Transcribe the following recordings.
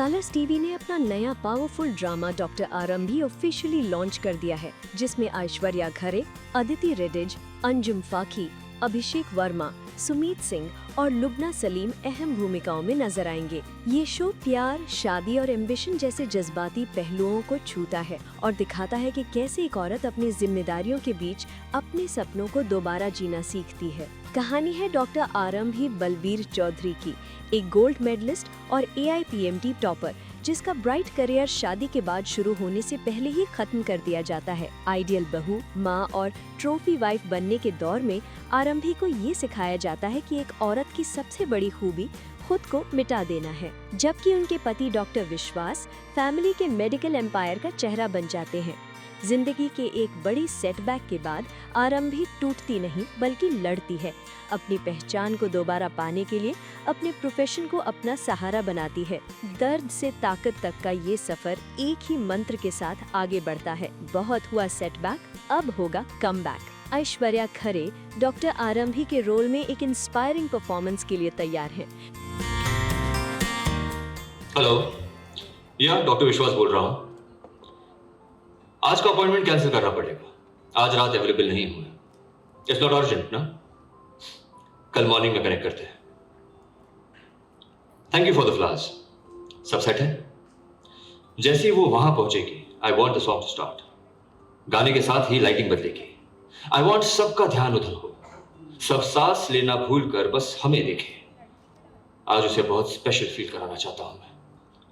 Colors TV ने अपना नया पावरफुल ड्रामा डॉक्टर आरंभी ऑफिशियली लॉन्च कर दिया है, जिसमें ऐश्वर्या खरे, अदिति रेडिज, अंजुम फाकी, अभिषेक वर्मा, सुमीत सिंह और लुबना सलीम अहम भूमिकाओं में नजर आएंगे। ये शो प्यार, शादी और एम्बिशन जैसे जज्बाती पहलुओं को छूता है और दिखाता है कि कैसे एक औरत अपनी जिम्मेदारियों के बीच अपने सपनों को दोबारा जीना सीखती है। कहानी है डॉक्टर आरंभी बलबीर चौधरी की, एक गोल्ड मेडलिस्ट और AIPMT टॉपर, जिसका ब्राइट करियर शादी के बाद शुरू होने से पहले ही खत्म कर दिया जाता है। आइडियल बहू, माँ और ट्रॉफी वाइफ बनने के दौर में आरंभी को ये सिखाया जाता है कि एक औरत की सबसे बड़ी खूबी खुद को मिटा देना है, जबकि उनके पति डॉक्टर विश्वास फैमिली के मेडिकल एम्पायर का चेहरा बन जाते हैं। जिंदगी के एक बड़ी सेटबैक के बाद आरंभी टूटती नहीं बल्कि लड़ती है। अपनी पहचान को दोबारा पाने के लिए अपने प्रोफेशन को अपना सहारा बनाती है। दर्द से ताकत तक का ये सफर एक ही मंत्र के साथ आगे बढ़ता है। बहुत हुआ सेटबैक, अब होगा कमबैक। ऐश्वर्या खरे डॉक्टर आरंभी के रोल में एक इंस्पायरिंग परफॉर्मेंस के लिए तैयार हैं। हेलो, या डॉक्टर विश्वास बोल रहा हूँ। आज का अपॉइंटमेंट कैंसिल करना पड़ेगा, आज रात अवेलेबल नहीं हूँ। इट्स नॉट अर्जेंट ना, कल मॉर्निंग में कनेक्ट करते हैं। Thank you for the flowers. सब सेट है? जैसे ही वो वहां पहुंचेगी, I want the song to start. गाने के साथ ही लाइटिंग बदलेगी। आई वॉन्ट सबका ध्यान उधर हो, सब सांस लेना भूल कर बस हमें देखे। आज उसे बहुत स्पेशल फील कराना चाहता हूं मैं।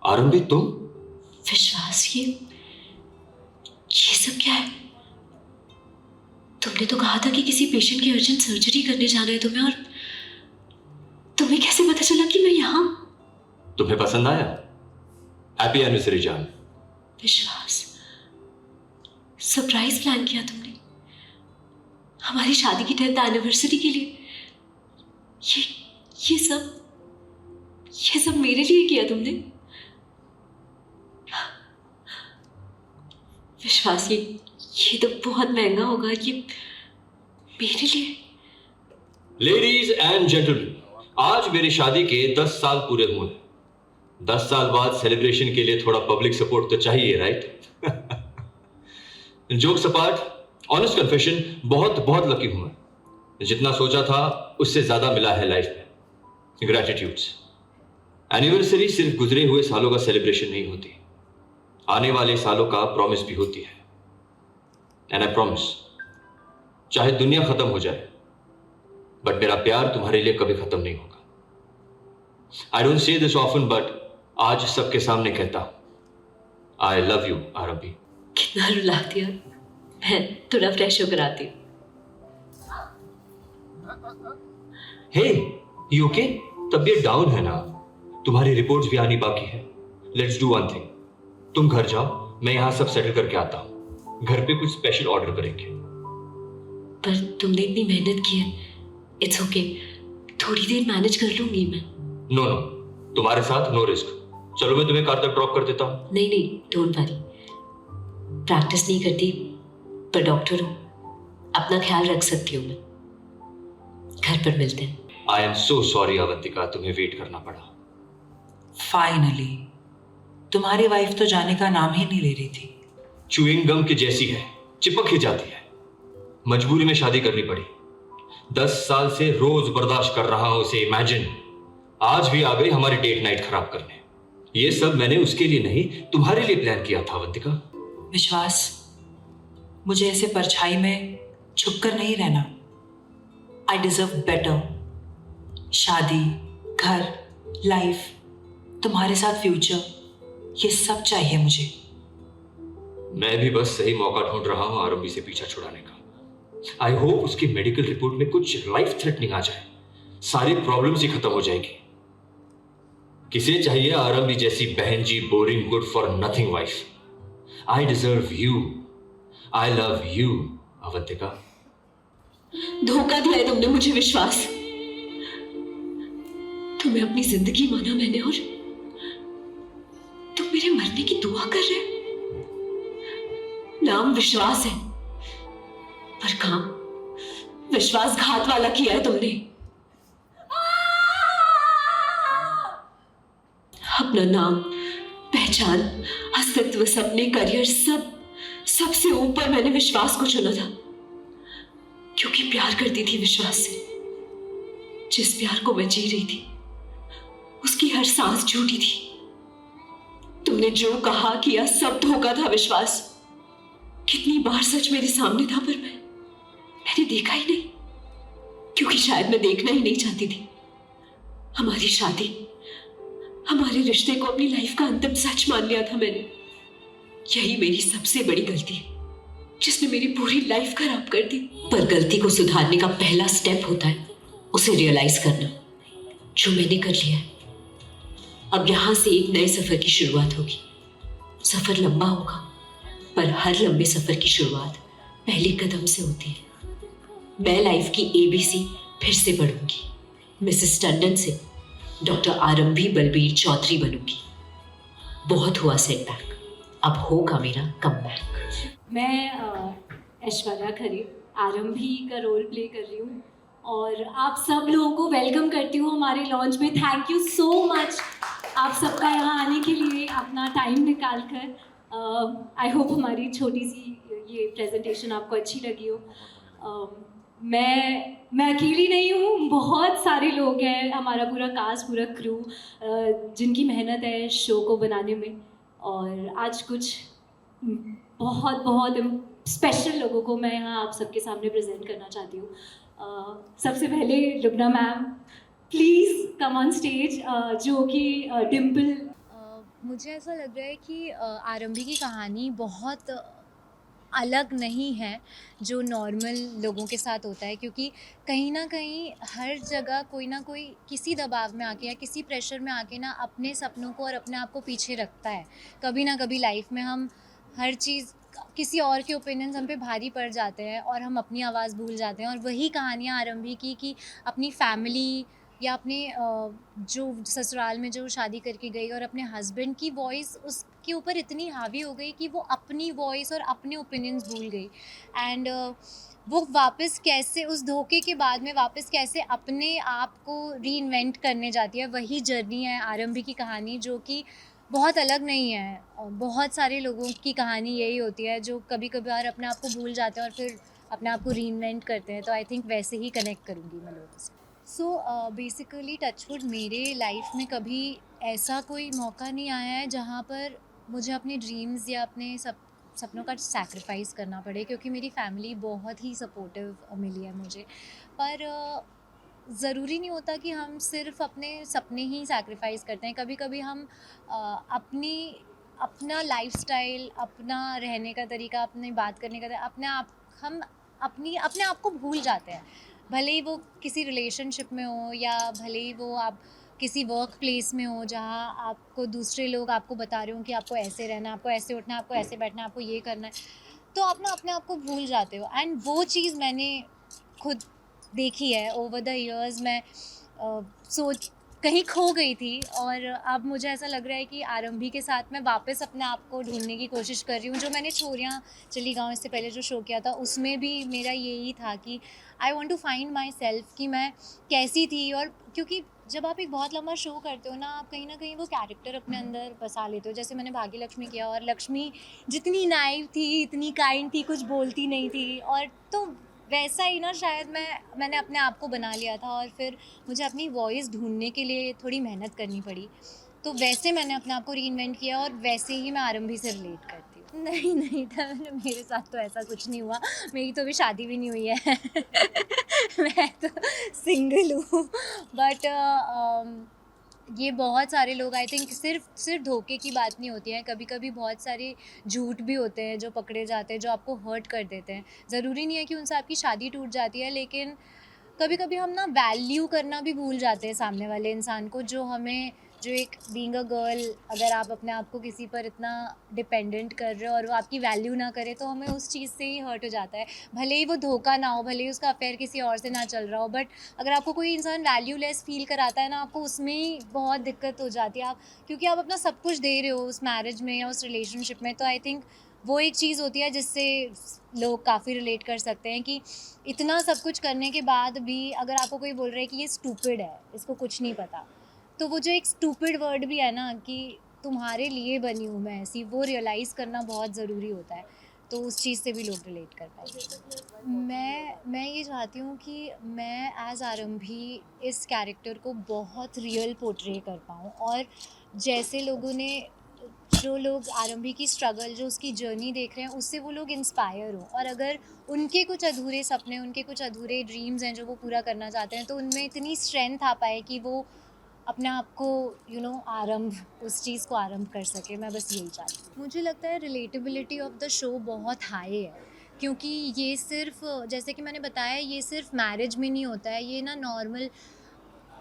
आरंभी, तुम? विश्वास, ये सब क्या है? तुमने तो कहा था कि किसी पेशेंट की अर्जेंट सर्जरी करने जाना है तुम्हें, और तुम्हें कैसे पता चला कि मैं यहाँ? तुम्हें पसंद आया? हैप्पी एनिवर्सरी जान। विश्वास, सरप्राइज प्लान किया तुमने हमारी शादी की 10th एनिवर्सरी के लिए। ये सब मेरे लिए किया तुमने? विश्वास, ये तो बहुत महंगा होगा ये मेरे लिए। लेडीज एंड जेंटलमैन, आज मेरी शादी के 10 साल पूरे हुए। 10 साल बाद सेलिब्रेशन के लिए थोड़ा पब्लिक सपोर्ट तो चाहिए, right? Jokes apart, honest confession, बहुत बहुत लकी हूं मैं। जितना सोचा था उससे ज्यादा मिला है लाइफ में। ग्रैटिट्यूड्स। एनिवर्सरी सिर्फ गुजरे हुए सालों का सेलिब्रेशन नहीं होती, आने वाले सालों का प्रॉमिस भी होती है। एंड आई प्रॉमिस, चाहे दुनिया खत्म हो जाए, बट मेरा प्यार तुम्हारे लिए कभी खत्म नहीं होगा। I don't say this often, but आज सबके सामने कहता हूं, आई लव यू आरंभी। कितना रुला दिया, मैं थोड़ा फ्रेश होकर आती हूँ। हे, यू ओके? तबीयत डाउन है ना? तुम्हारी रिपोर्ट्स भी आनी बाकी है। लेट्स डू वन थिंग, तुम घर जाओ, मैं यहां सब सेटल करके आता हूं। घर पे कुछ स्पेशल ऑर्डर करेंगे। पर तुमने इतनी मेहनत की है। इट्स ओके, थोड़ी देर मैनेज कर लूंगी मैं। नो, तुम्हारे साथ नो रिस्क। चलो मैं तुम्हें कार तक ड्रॉप कर देता हूं। नहीं, डोंट वरी। प्रैक्टिस नहीं करती, पर डॉक्टर हूं, अपना ख्याल रख सकती हूँ मैं। घर पर मिलते हैं। I am so sorry Avantika, तुम्हें वेट करना पड़ा। फाइनली तुम्हारी वाइफ तो जाने का नाम ही नहीं ले रही थी। च्युइंग गम की जैसी है, चिपक ही जाती है। मजबूरी में शादी करनी पड़ी। 10 साल से रोज बर्दाश्त कर रहा हूं उसे। इमेजिन, आज भी आ गई हमारी डेट नाइट खराब करने। ये सब मैंने उसके लिए नहीं, तुम्हारे लिए प्लान किया था अवंतिका। विश्वास, मुझे ऐसे परछाई में छुपकर नहीं रहना। I deserve better. शादी, घर, लाइफ, तुम्हारे साथ फ्यूचर, ये सब चाहिए मुझे। मैं भी बस सही मौका ढूंढ रहा हूं आरंभी से पीछा छुड़ाने का। आई होप उसकी मेडिकल रिपोर्ट में कुछ लाइफ थ्रेटनिंग आ जाए, सारी प्रॉब्लम्स ही खत्म हो जाएगी। किसे चाहिए आरंभी जैसी बहन जी, boring, good for nothing wife. I deserve you, I love you Avantika. धोखा दिया है तुमने मुझे विश्वास। तुम्हें अपनी जिंदगी माना मैंने, और तुम मेरे मरने की दुआ कर रहे हो। नाम विश्वास है, पर काम विश्वासघात वाला किया है तुमने। अपना नाम पहचान, अस्तित्व, सपने, करियर, सबसे ऊपर मैंने विश्वास को चुना था, क्योंकि प्यार करती थी विश्वास से। जिस प्यार को मैं जी रही थी उसकी हर सांस झूठी थी। तुमने जो कहा किया सब धोखा था विश्वास। कितनी बार सच मेरे सामने था पर मैंने देखा ही नहीं, क्योंकि शायद मैं देखना ही नहीं चाहती थी। हमारी शादी, हमारे रिश्ते को अपनी लाइफ का अंतिम सच मान लिया था मैंने। यही मेरी सबसे बड़ी गलती है, जिसने मेरी पूरी लाइफ खराब कर दी। पर गलती को सुधारने का पहला स्टेप होता है उसे रियलाइज करना, जो मैंने कर लिया है। अब यहां से एक नए सफर की शुरुआत होगी। सफर लंबा होगा, पर हर लंबे सफर की शुरुआत पहले कदम से होती है। मैं लाइफ की ABC फिर से पढ़ूंगी। मिसेस टंडन से डॉक्टर आरंभी बलबीर चौधरी बनूंगी। बहुत हुआ सेटबैक, अब होगा मेरा कमबैक। मैं ऐश्वर्या खरे आरंभी का रोल प्ले कर रही हूँ और आप सब लोगों को वेलकम करती हूँ हमारे लॉन्च में। थैंक यू सो मच आप सबका यहाँ आने के लिए, अपना टाइम निकाल कर। आई होप हमारी छोटी सी ये प्रेजेंटेशन आपको अच्छी लगी हो। मैं अकेली नहीं हूँ, बहुत सारे लोग हैं, हमारा पूरा कास्ट, पूरा क्रू, जिनकी मेहनत है शो को बनाने में। और आज कुछ बहुत बहुत स्पेशल लोगों को मैं यहाँ आप सबके सामने प्रेजेंट करना चाहती हूँ। सबसे पहले Lubna ma'am, please come on stage, जो कि डिम्पल। मुझे ऐसा लग रहा है कि आरंभी की कहानी बहुत अलग नहीं है जो नॉर्मल लोगों के साथ होता है, क्योंकि कहीं ना कहीं हर जगह कोई ना कोई किसी दबाव में आके या किसी प्रेशर में आके ना अपने सपनों को और अपने आप को पीछे रखता है। कभी ना कभी लाइफ में हम हर चीज़, किसी और के ओपिनियंस हम पे भारी पड़ जाते हैं और हम अपनी आवाज़ भूल जाते हैं। और वही कहानियाँ आरंभी की कि अपनी फैमिली या अपने जो ससुराल में जो शादी करके गई और अपने हस्बैंड की वॉइस उसके ऊपर इतनी हावी हो गई कि वो अपनी वॉइस और अपने ओपिनियंस भूल गई। एंड वो वापस कैसे उस धोखे के बाद में वापस कैसे अपने आप को रीइन्वेंट करने जाती है, वही जर्नी है आरंभी की कहानी, जो कि बहुत अलग नहीं है। बहुत सारे लोगों की कहानी यही होती है जो कभी कभार अपने आप को भूल जाते हैं और फिर अपने आप को रीइन्वेंट करते हैं। तो आई थिंक वैसे ही कनेक्ट करूँगी मैं लोगों से। सो बेसिकली टचवुड मेरे लाइफ में कभी ऐसा कोई मौका नहीं आया है जहाँ पर मुझे अपने ड्रीम्स या अपने सपनों का सैक्रिफाइस करना पड़े, क्योंकि मेरी फैमिली बहुत ही सपोर्टिव मिली है मुझे। पर ज़रूरी नहीं होता कि हम सिर्फ अपने सपने ही सैक्रिफाइस करते हैं। कभी कभी हम अपना लाइफस्टाइल, अपना रहने का तरीका, अपनी बात करने का तरीका, हम अपने आप को भूल जाते हैं। भले ही वो किसी रिलेशनशिप में हो या भले ही वो आप किसी वर्क प्लेस में हो जहाँ आपको दूसरे लोग आपको बता रहे हो कि आपको ऐसे रहना है, आपको ऐसे उठना है, आपको ऐसे बैठना है, आपको ये करना है, तो आप ना अपने आप को भूल जाते हो। एंड वो चीज़ मैंने खुद देखी है ओवर द ईयर्स। मैं सोच कहीं खो गई थी और अब मुझे ऐसा लग रहा है कि आरंभी के साथ मैं वापस अपने आप को ढूंढने की कोशिश कर रही हूँ। जो मैंने छोरियाँ चली गाँव इससे पहले जो शो किया था उसमें भी मेरा यही था कि I want to find my self, कि मैं कैसी थी। और क्योंकि जब आप एक बहुत लंबा शो करते हो ना, आप कहीं ना कहीं वो कैरेक्टर अपने अंदर बसा लेते हो। जैसे मैंने भाग्य लक्ष्मी किया और लक्ष्मी जितनी नाइव थी, इतनी काइंड थी, कुछ बोलती नहीं थी, और तो वैसा ही ना शायद मैंने अपने आप को बना लिया था। और फिर मुझे अपनी वॉइस ढूंढने के लिए थोड़ी मेहनत करनी पड़ी, तो वैसे मैंने अपने आप को रीइन्वेंट किया और वैसे ही मैं आरंभी से रिलेट करती हूँ। नहीं था, मेरे साथ तो ऐसा कुछ नहीं हुआ। मेरी तो अभी शादी भी नहीं हुई है मैं तो सिंगल हूँ। बट ये बहुत सारे लोग, आई थिंक सिर्फ धोखे की बात नहीं होती है, कभी कभी बहुत सारे झूठ भी होते हैं जो पकड़े जाते हैं, जो आपको हर्ट कर देते हैं। ज़रूरी नहीं है कि उनसे आपकी शादी टूट जाती है, लेकिन कभी कभी हम ना वैल्यू करना भी भूल जाते हैं सामने वाले इंसान को, जो एक बीइंग अ गर्ल, अगर आप अपने आप को किसी पर इतना डिपेंडेंट कर रहे हो और वो आपकी वैल्यू ना करे, तो हमें उस चीज़ से ही हर्ट हो जाता है। भले ही वो धोखा ना हो, भले ही उसका अफेयर किसी और से ना चल रहा हो, बट अगर आपको कोई इंसान वैल्यूलेस फील कराता है ना, आपको उसमें ही बहुत दिक्कत हो जाती है। क्योंकि आप अपना सब कुछ दे रहे हो उस मैरिज में या उस रिलेशनशिप में। तो आई थिंक वो एक चीज़ होती है जिससे लोग काफ़ी रिलेट कर सकते हैं कि इतना सब कुछ करने के बाद भी अगर आपको कोई बोल रहा है कि ये स्टूपिड है, इसको कुछ नहीं पता, तो वो जो एक स्टूपिड वर्ड भी है ना, कि तुम्हारे लिए बनी हूँ मैं ऐसी, वो रियलाइज़ करना बहुत ज़रूरी होता है, तो उस चीज़ से भी लोग रिलेट कर पाएंगे। मैं ये चाहती हूँ कि मैं एज़ आरंभी इस कैरेक्टर को बहुत रियल पोर्ट्रे कर पाऊँ, और जैसे लोगों ने, जो लोग आरंभी की स्ट्रगल, जो उसकी जर्नी देख रहे हैं, उससे वो लोग इंस्पायर हों, और अगर उनके कुछ अधूरे सपने, उनके कुछ अधूरे ड्रीम्स हैं जो वो पूरा करना चाहते हैं, तो उनमें इतनी स्ट्रेंथ आ पाए कि वो अपने आप को आरंभ, उस चीज़ को आरंभ कर सके। मैं बस यही चाहती हूँ। मुझे लगता है रिलेटेबिलिटी ऑफ द शो बहुत हाई है, क्योंकि ये सिर्फ, जैसे कि मैंने बताया, ये सिर्फ मैरिज में नहीं होता है, ये ना नॉर्मल,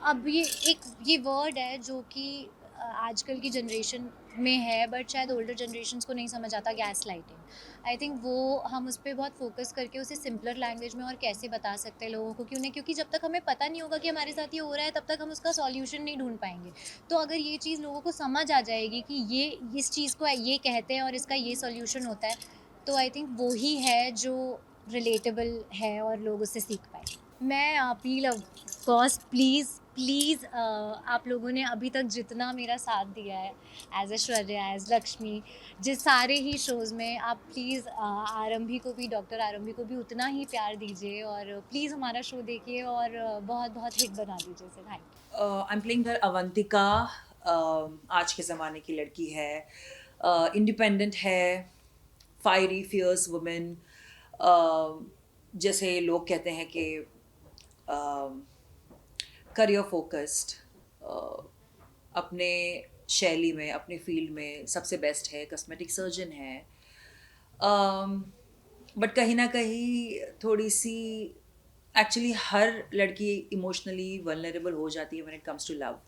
अब ये वर्ड है जो कि आजकल की जनरेशन में है, बट शायद ओल्डर जनरेशन्स को नहीं समझ आता, गैस लाइटिंग। आई थिंक वो हम उस पर बहुत फोकस करके उसे सिंपलर लैंग्वेज में और कैसे बता सकते हैं लोगों को, क्योंकि जब तक हमें पता नहीं होगा कि हमारे साथ ये हो रहा है, तब तक हम उसका सॉल्यूशन नहीं ढूंढ पाएंगे। तो अगर ये चीज़ लोगों को समझ आ जाएगी कि ये इस चीज़ को ये कहते हैं और इसका ये सॉल्यूशन होता है, तो आई थिंक वो ही है जो रिलेटेबल है और लोग उससे सीख पाए। मैं अपील, ऑफ कोर्स, प्लीज़ आप लोगों ने अभी तक जितना मेरा साथ दिया है एज़ ऐश्वर्या, एज़ लक्ष्मी, जिस सारे ही शोज़ में, आप प्लीज़ आरंभी को भी, डॉक्टर आरंभी को भी उतना ही प्यार दीजिए, और प्लीज़ हमारा शो देखिए और बहुत बहुत हिट बना दीजिए इसे। Thank you. I am playing her Avantika. आज के ज़माने की लड़की है, इंडिपेंडेंट है, फायरी फियर्स वुमेन, जैसे लोग कहते हैं कि करियर फोकस्ड, अपने शैली में, अपने फील्ड में सबसे बेस्ट है, कॉस्मेटिक सर्जन है, बट कहीं ना कहीं थोड़ी सी, एक्चुअली हर लड़की इमोशनली वल्नरेबल हो जाती है when it comes to love,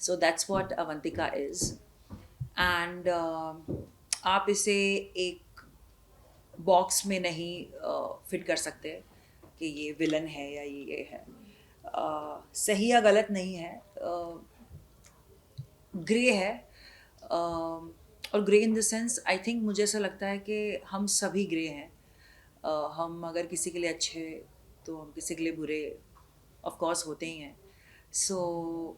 so that's what Avantika is. And आप इसे एक बॉक्स में नहीं फिट कर सकते कि ये विलन है या ये है। सही या गलत नहीं है, ग्रे है, और grey in the sense, I think मुझे ऐसा लगता है कि हम सभी ग्रे हैं। हम अगर किसी के लिए अच्छे, तो हम किसी के लिए बुरे ऑफ कोर्स होते ही हैं। सो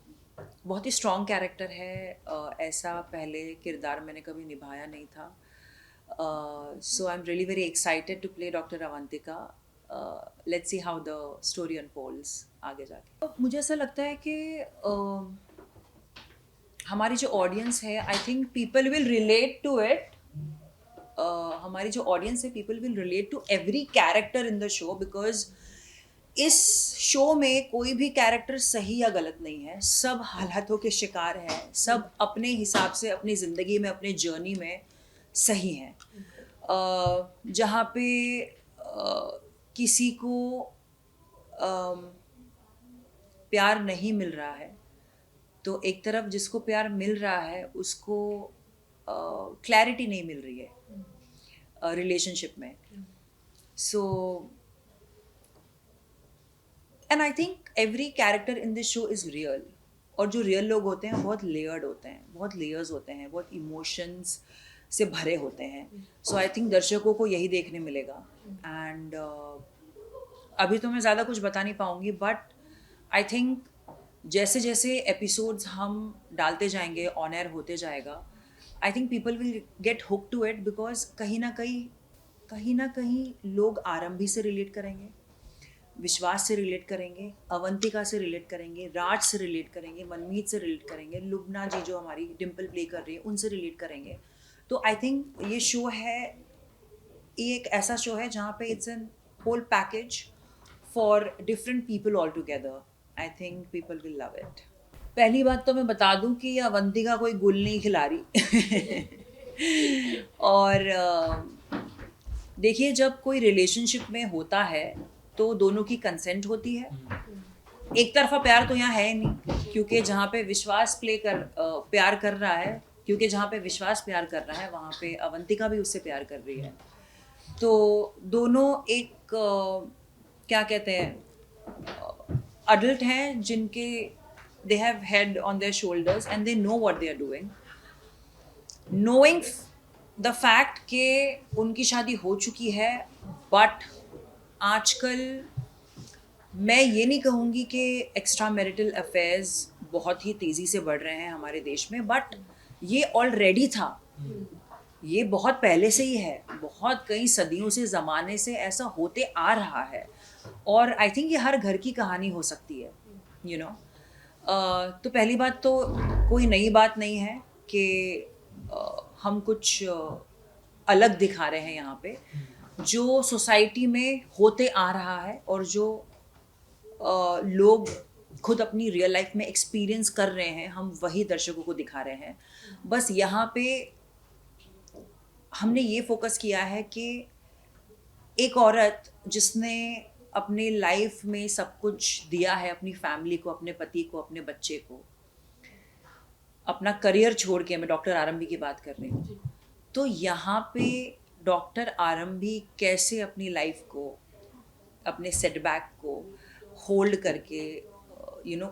बहुत ही स्ट्रॉन्ग कैरेक्टर है, ऐसा पहले किरदार मैंने कभी निभाया नहीं था। So I am really very excited to play doctor Avantika. Let's see how the story unfolds आगे जाके। मुझे ऐसा लगता है कि हमारी जो ऑडियंस है, I think people will relate to it. हमारी जो ऑडियंस है, people will relate to every character in the show, because इस शो में कोई भी कैरेक्टर सही या गलत नहीं है, सब हालातों के शिकार हैं, सब अपने हिसाब से अपनी ज़िंदगी में, अपने जर्नी में सही हैं। जहाँ पे किसी को प्यार नहीं मिल रहा है, तो एक तरफ जिसको प्यार मिल रहा है उसको क्लैरिटी नहीं मिल रही है रिलेशनशिप में। So and I think every character in this show is real, और जो रियल लोग होते हैं बहुत लेयर्ड होते हैं, बहुत लेयर्स होते हैं, बहुत इमोशंस से भरे होते हैं। सो आई थिंक दर्शकों को यही देखने मिलेगा। एंड अभी तो मैं ज़्यादा कुछ बता नहीं पाऊँगी, बट आई थिंक जैसे जैसे एपिसोड्स हम डालते जाएंगे, ऑन एयर होते जाएगा, I think people will get hook to it, because कहीं ना कहीं लोग आरंभी से रिलेट करेंगे, विश्वास से रिलेट करेंगे, अवंतिका से रिलेट करेंगे, राज से रिलेट करेंगे, मनमीत से रिलेट करेंगे, लुबना जी जो हमारी डिम्पल प्ले कर रही है उनसे रिलेट करेंगे। तो आई थिंक ये शो है, ये एक ऐसा शो है जहाँ पे it's an whole package for different people all together. I think people will love it. पहली बात तो मैं बता दूं कि ये अवंतिका कोई गुल नहीं खिला रही और देखिए, जब कोई रिलेशनशिप में होता है तो दोनों की कंसेंट होती है। एक तरफा प्यार तो यहाँ है नहीं, क्योंकि जहाँ पे विश्वास प्यार कर रहा है, क्योंकि जहाँ पे विश्वास प्यार कर रहा है वहाँ पे अवंतिका भी उससे प्यार कर रही है। तो दोनों एक क्या कहते हैं, अडल्ट हैं जिनके they have head on their shoulders and they know what they are doing, knowing the fact कि उनकी शादी हो चुकी है। बट आजकल मैं ये नहीं कहूँगी कि एक्स्ट्रा मैरिटल अफेयर्स बहुत ही तेज़ी से बढ़ रहे हैं हमारे देश में, बट ये ऑलरेडी था, ये बहुत पहले से ही है, बहुत कई सदियों से, ज़माने से ऐसा होते आ रहा है। और आई थिंक ये हर घर की कहानी हो सकती है, यू नो। तो पहली बात तो कोई नई बात नहीं है कि हम कुछ अलग दिखा रहे हैं यहाँ पे, जो सोसाइटी में होते आ रहा है और जो लोग खुद अपनी रियल लाइफ में एक्सपीरियंस कर रहे हैं, हम वही दर्शकों को दिखा रहे हैं। बस यहाँ पे हमने ये फोकस किया है कि एक औरत जिसने अपने लाइफ में सब कुछ दिया है, अपनी फैमिली को, अपने पति को, अपने बच्चे को, अपना करियर छोड़ के, मैं डॉक्टर आरंभी की बात कर रही हूँ, तो यहाँ पे डॉक्टर आरंभी कैसे अपनी लाइफ को, अपने सेटबैक को होल्ड करके,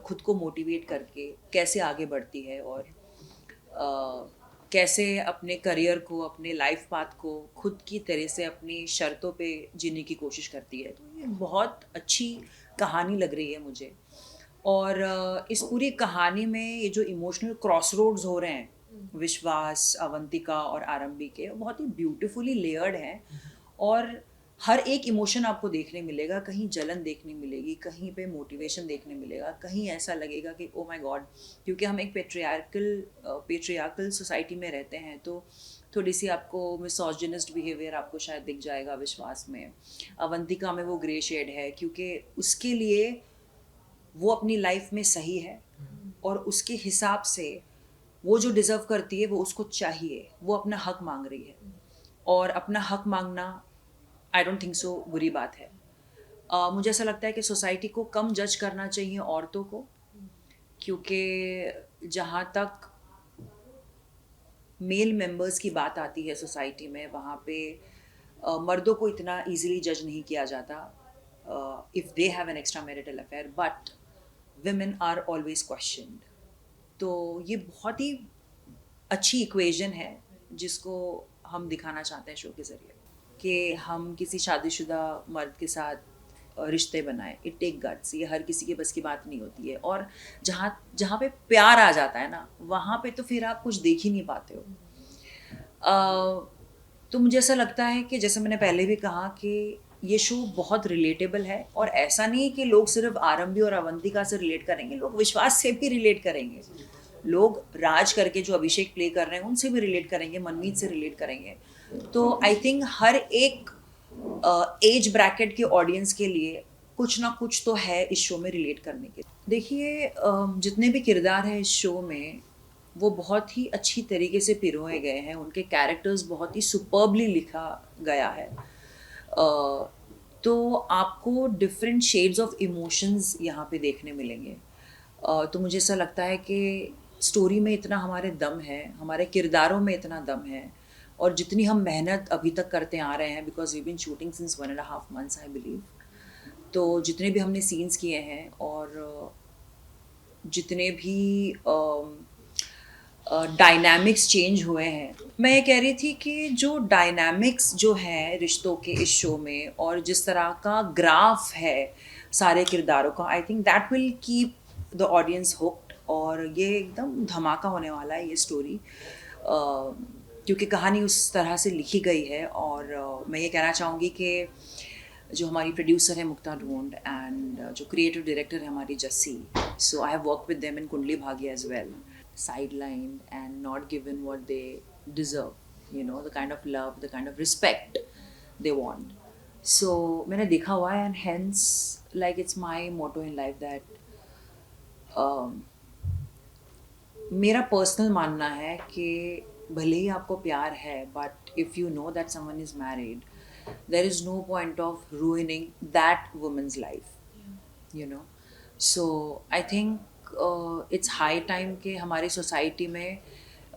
खुद को मोटिवेट करके कैसे आगे बढ़ती है, और कैसे अपने करियर को, अपने लाइफ पाथ को खुद की तरह से अपनी शर्तों पे जीने की कोशिश करती है। तो ये बहुत अच्छी कहानी लग रही है मुझे। और इस पूरी कहानी में ये जो इमोशनल क्रॉसरोड्स हो रहे हैं, विश्वास, अवंतिका और आरंभी के, बहुत ही ब्यूटीफुली लेयर्ड हैं। और हर एक इमोशन आपको देखने मिलेगा, कहीं जलन देखने मिलेगी, कहीं पे मोटिवेशन देखने मिलेगा, कहीं ऐसा लगेगा कि ओ माय गॉड, क्योंकि हम एक पेट्रियार्कल सोसाइटी में रहते हैं, तो थोड़ी सी आपको मिसोजिनिस्ट बिहेवियर आपको शायद दिख जाएगा विश्वास में। अवंतिका में वो ग्रे शेड है, क्योंकि उसके लिए वो अपनी लाइफ में सही है और उसके हिसाब से वो जो डिज़र्व करती है वो उसको चाहिए, वो अपना हक मांग रही है। और अपना हक मांगना आई डोंट थिंक सो बुरी बात है। मुझे ऐसा लगता है कि सोसाइटी को कम जज करना चाहिए औरतों को, क्योंकि जहाँ तक मेल मेंबर्स की बात आती है सोसाइटी में, वहाँ पे मर्दों को इतना इजीली जज नहीं किया जाता if they have an extra marital affair, but women are always questioned. तो ये बहुत ही अच्छी इक्वेशन है जिसको हम दिखाना चाहते हैं शो के ज़रिए, कि हम किसी शादीशुदा मर्द के साथ रिश्ते बनाएं। इट टेक गट्स, ये हर किसी के बस की बात नहीं होती है। और जहाँ जहाँ पे प्यार आ जाता है ना, वहाँ पे तो फिर आप कुछ देख ही नहीं पाते हो। तो मुझे ऐसा लगता है कि जैसे मैंने पहले भी कहा कि ये शो बहुत रिलेटेबल है, और ऐसा नहीं कि लोग सिर्फ आरंभी और अवंतिका से रिलेट करेंगे, लोग विश्वास से भी रिलेट करेंगे, लोग राज करके जो अभिषेक प्ले कर रहे हैं उनसे भी रिलेट करेंगे, मनमीत से रिलेट करेंगे। तो आई थिंक हर एक एज ब्रैकेट के ऑडियंस के लिए कुछ ना कुछ तो है इस शो में रिलेट करने के। देखिए, जितने भी किरदार हैं इस शो में वो बहुत ही अच्छी तरीके से पिरोए गए हैं, उनके कैरेक्टर्स बहुत ही सुपर्बली लिखा गया है। तो आपको डिफरेंट शेड्स ऑफ इमोशंस यहाँ पे देखने मिलेंगे। तो मुझे ऐसा लगता है कि स्टोरी में इतना हमारे दम है, हमारे किरदारों में इतना दम है, और जितनी हम मेहनत अभी तक करते आ रहे हैं, because we been shooting since 1.5 months I believe, तो जितने भी हमने सीन्स किए हैं और जितने भी डायनामिक्स चेंज हुए हैं, मैं ये कह रही थी कि जो डायनामिक्स जो है रिश्तों के इस शो में, और जिस तरह का ग्राफ है सारे किरदारों का, I think that will keep the audience hooked. और ये एकदम धमाका होने वाला है ये स्टोरी, क्योंकि कहानी उस तरह से लिखी गई है। और मैं ये कहना चाहूँगी कि जो हमारी प्रोड्यूसर है मुक्ता ढूंढ, एंड जो क्रिएटिव डायरेक्टर है हमारी Jassi, so I have work with them in Kundali Bhagya as well, sidelined and not given what they deserve, the kind of love, the kind of respect they want. So मैंने देखा हुआ है, and hence like it's my motto in life that मेरा personal मानना है कि भले ही आपको प्यार है, but if you know that someone is married, there is no point of ruining that woman's life, So I think it's high time कि हमारी सोसाइटी में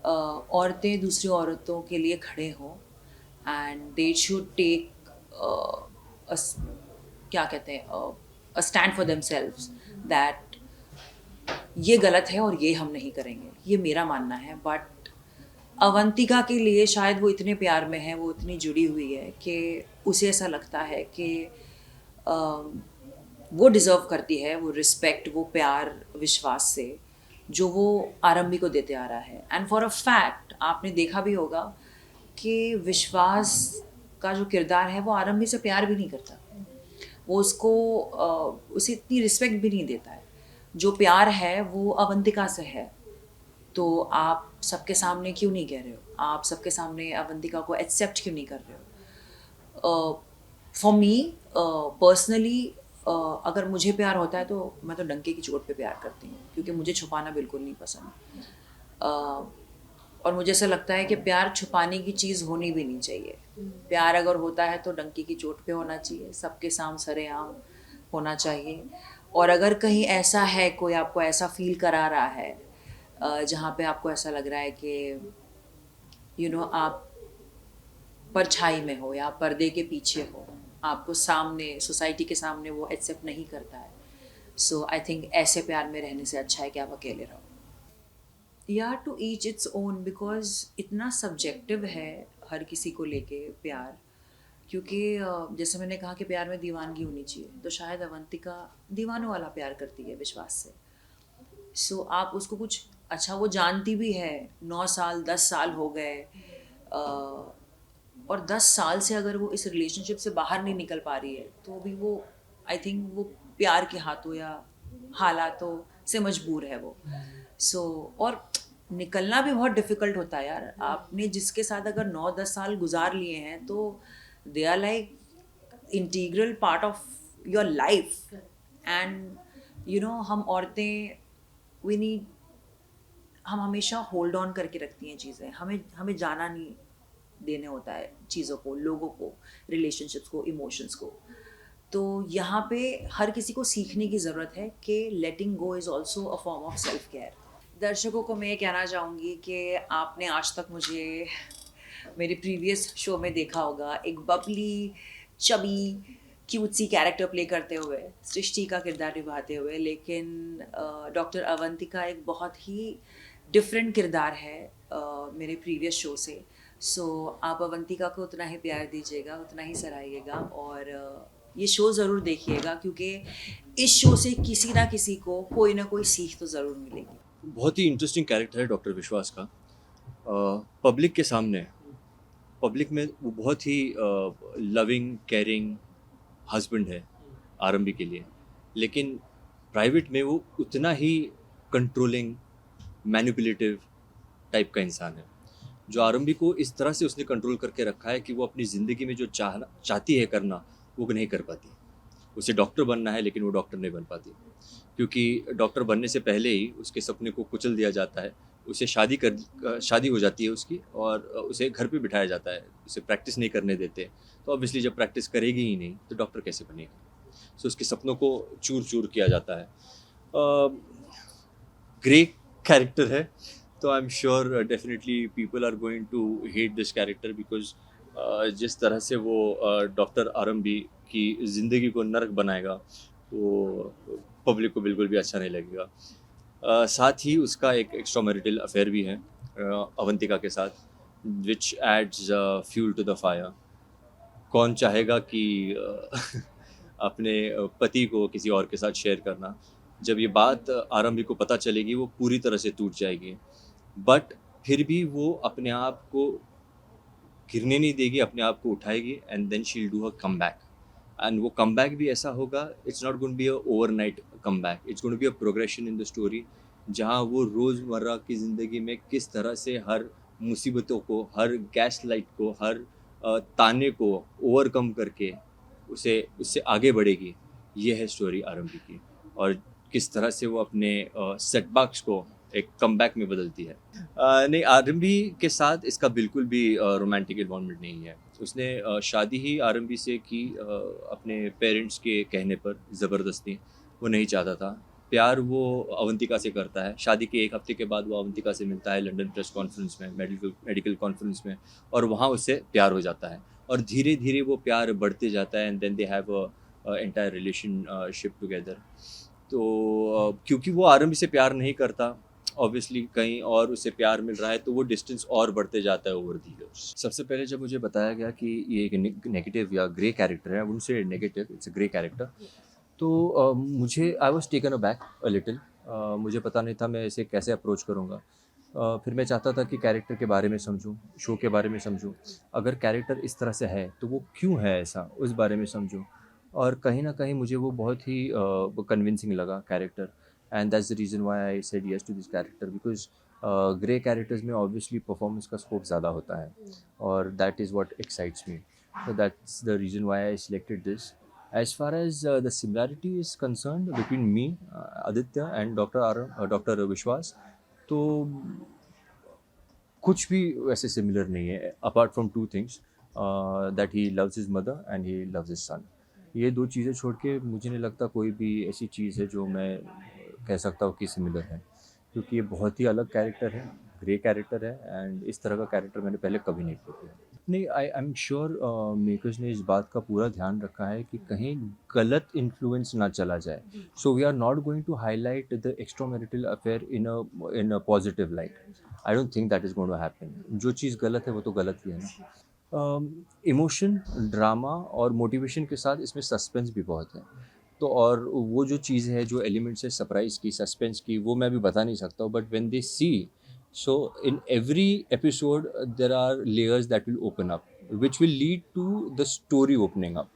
औरतें दूसरी औरतों के लिए खड़े हों, एंड दे शुड टेक क्या कहते हैं, a stand for themselves, that ये गलत है और ये हम नहीं करेंगे। ये मेरा मानना है। बट अवंतिका के लिए शायद वो इतने प्यार में है, वो इतनी जुड़ी हुई है कि उसे ऐसा लगता है कि वो डिज़र्व करती है वो रिस्पेक्ट, वो प्यार विश्वास से, जो वो आरंभी को देते आ रहा है। एंड फॉर अ फैक्ट आपने देखा भी होगा कि विश्वास का जो किरदार है वो आरंभी से प्यार भी नहीं करता, वो उसे इतनी रिस्पेक्ट भी नहीं देता है। जो प्यार है वो अवंतिका से है। तो आप सबके सामने क्यों नहीं कह रहे हो, आप सबके सामने अवंतिका को एक्सेप्ट क्यों नहीं कर रहे हो? फॉर मी पर्सनली अगर मुझे प्यार होता है तो मैं तो डंके की चोट पे प्यार करती हूँ, क्योंकि मुझे छुपाना बिल्कुल नहीं पसंद। और मुझे ऐसा लगता है कि प्यार छुपाने की चीज़ होनी भी नहीं चाहिए। प्यार अगर होता है तो डंके की चोट पे होना चाहिए, सबके सामने सरेआम होना चाहिए। और अगर कहीं ऐसा है, कोई आपको ऐसा फील करा रहा है जहाँ पे आपको ऐसा लग रहा है कि आप परछाई में हो या पर्दे के पीछे हो, आपको सामने सोसाइटी के सामने वो एक्सेप्ट नहीं करता है, सो आई थिंक ऐसे प्यार में रहने से अच्छा है कि आप अकेले रहो। या to each its own, because इतना सब्जेक्टिव है हर किसी को लेके प्यार। क्योंकि जैसे मैंने कहा कि प्यार में दीवानगी होनी चाहिए, तो शायद अवंतिका दीवानों वाला प्यार करती है विश्वास से। सो आप उसको कुछ अच्छा, वो जानती भी है 9 साल 10 साल हो गए, और 10 साल से अगर वो इस रिलेशनशिप से बाहर नहीं निकल पा रही है तो भी वो, आई थिंक वो प्यार के हाथों या हालातों से मजबूर है वो। और निकलना भी बहुत डिफ़िकल्ट होता है यार। आपने जिसके साथ अगर 9-10 साल गुजार लिए हैं तो they are like integral part of your life. And हम औरतें हम हमेशा होल्ड ऑन करके रखती हैं चीज़ें, हमें जाना नहीं देने होता है चीज़ों को, लोगों को, रिलेशनशिप्स को, इमोशंस को। तो यहाँ पे हर किसी को सीखने की ज़रूरत है कि letting go is also a form of self care. दर्शकों को मैं ये कहना चाहूँगी कि आपने आज तक मुझे मेरे प्रीवियस शो में देखा होगा एक Babli chubby cutesy character play करते हुए, सृष्टि का किरदार निभाते हुए, लेकिन डॉक्टर अवंतिका एक बहुत ही डिफरेंट किरदार है मेरे प्रीवियस शो से। सो आप अवंतिका को उतना ही प्यार दीजिएगा, उतना ही सराहिएगा, और ये शो ज़रूर देखिएगा, क्योंकि इस शो से किसी ना किसी को कोई ना कोई सीख तो ज़रूर मिलेगी। बहुत ही इंटरेस्टिंग कैरेक्टर है डॉक्टर विश्वास का। पब्लिक के सामने, पब्लिक में वो बहुत ही लविंग केयरिंग हस्बैंड है आरंभी के लिए, लेकिन प्राइवेट में वो उतना ही कंट्रोलिंग मैनिपुलेटिव टाइप का इंसान है। जो आरंभी को इस तरह से उसने कंट्रोल करके रखा है कि वो अपनी ज़िंदगी में जो चाहती है करना वो नहीं कर पाती। उसे डॉक्टर बनना है लेकिन वो डॉक्टर नहीं बन पाती, क्योंकि डॉक्टर बनने से पहले ही उसके सपने को कुचल दिया जाता है। उसे शादी हो जाती है उसकी, और उसे घर पे बिठाया जाता है, उसे प्रैक्टिस नहीं करने देते। तो ऑब्वियसली जब प्रैक्टिस करेगी ही नहीं तो डॉक्टर कैसे बनेगी। सो उसके सपनों को चूर चूर किया जाता है। ग्रेट कैरेक्टर है, तो I am sure definitely people are going to hate this character, because जिस तरह से वो डॉक्टर आरंभी की ज़िंदगी को नर्क बनाएगा वो पब्लिक को बिल्कुल भी अच्छा नहीं लगेगा। साथ ही उसका एक एक्स्ट्रा मैरिटल अफेयर भी है अवंतिका के साथ, which adds fuel to the fire. कौन चाहेगा कि अपने पति को किसी और के साथ शेयर करना। जब ये बात आरंभी को पता चलेगी वो पूरी तरह से टूट जाएगी, बट फिर भी वो अपने आप को गिरने नहीं देगी, अपने आप को उठाएगी, and then she will do a come back. And वो कम बैक भी ऐसा होगा, it's not going to be a overnight come back, it's going to be a progression in the story, जहाँ वो रोज़मर्रा की ज़िंदगी में किस तरह से हर मुसीबतों को, हर गैस लाइट को, हर ताने को ओवरकम करके उससे आगे बढ़ेगी। ये है स्टोरी आरंभी की, और किस तरह से वो अपने सेटबैक्स को एक कमबैक में बदलती है। नहीं, आरंभी के साथ इसका बिल्कुल भी रोमांटिक इन्वॉल्वमेंट नहीं है। उसने शादी ही आरंभी से की अपने पेरेंट्स के कहने पर, ज़बरदस्ती। वो नहीं चाहता था। प्यार वो अवंतिका से करता है। शादी के 1 हफ्ते के बाद वो अवंतिका से मिलता है लंदन प्रेस कॉन्फ्रेंस में, मेडिकल कॉन्फ्रेंस में, और वहाँ उससे प्यार हो जाता है, और धीरे धीरे वो प्यार बढ़ते जाता है, and then they have a entire relationship together. तो क्योंकि वो आरंभी से प्यार नहीं करता, ऑब्वियसली कहीं और उसे प्यार मिल रहा है, तो वो डिस्टेंस और बढ़ते जाता है ओवर द इयर्स। सबसे पहले जब मुझे बताया गया कि ये एक नेगेटिव या ग्रे कैरेक्टर है, उनसे negative, it's a grey character, तो मुझे I was taken a back a little, मुझे पता नहीं था मैं इसे कैसे अप्रोच करूँगा। फिर मैं चाहता था कि कैरेक्टर के बारे में समझूं, शो के बारे में समझूं, अगर कैरेक्टर इस तरह से है तो वो क्यों है ऐसा, उस बारे में समझूं। और कहीं ना कहीं मुझे वो बहुत ही कन्विंसिंग लगा character, and that's the reason why I said yes to this character, because grey characters में ऑब्वियसली परफॉर्मेंस का स्कोप ज़्यादा होता है और that is what excites me, so that's the reason why I selected this. As far as the similarity is concerned between me, Aditya, and Dr. Vishwas, तो कुछ भी वैसे सिमिलर नहीं है apart from two things, that he loves his mother and he loves his son. ये दो चीज़ें छोड़ के मुझे नहीं लगता कोई भी ऐसी चीज़ है जो मैं कह सकता हूँ कि सिमिलर है, क्योंकि ये बहुत ही अलग कैरेक्टर है, ग्रे कैरेक्टर है, एंड इस तरह का कैरेक्टर मैंने पहले कभी नहीं प्ले किया। नहीं, आई एम श्योर मेकर्स ने इस बात का पूरा ध्यान रखा है कि कहीं गलत इन्फ्लुएंस ना चला जाए। So we are not going to highlight the extra marital affair in a positive light. I don't think that is going to happen. जो चीज़ गलत है वो तो गलत ही है ना। इमोशन, ड्रामा और मोटिवेशन के साथ इसमें सस्पेंस भी बहुत है। तो और वो जो चीज़ है, जो एलिमेंट्स है सरप्राइज़ की, सस्पेंस की, वो मैं अभी बता नहीं सकता हूँ, but when they see, so in every episode there are layers that will open up, which will lead to the story opening up